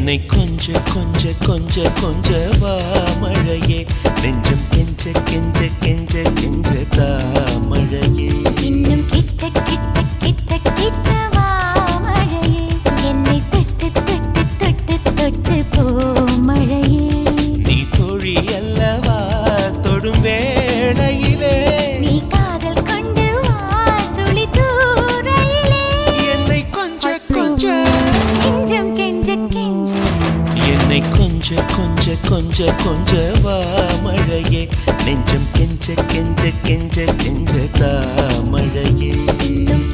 என்னை கொஞ்ச கொஞ்ச கொஞ்ச கொஞ்ச வா மழையே நெஞ்சம் கெஞ்ச கெஞ்ச கெஞ்ச கெஞ்ச தா மழையே இன்னும் கிட்ட கிட்ட கிட்ட கிட்ட வா மழையே என்னை தொட்டு தொட்டு தொட்டு தொட்டு போ மழையே நீ தோழி அல்லவா தொடும் வேளையிலே நீ காதல் கொண்டு வா துளி தூரையிலே என்னை கொஞ்ச கொஞ்ச கெஞ்சம் கெஞ்ச கெஞ்ச என்னை கொஞ்ச கொஞ்ச கொஞ்ச கொஞ்ச வா மழையே நெஞ்சம் கெஞ்ச கெஞ்ச கெஞ்ச கெஞ்ச தா மழையே இன்னும்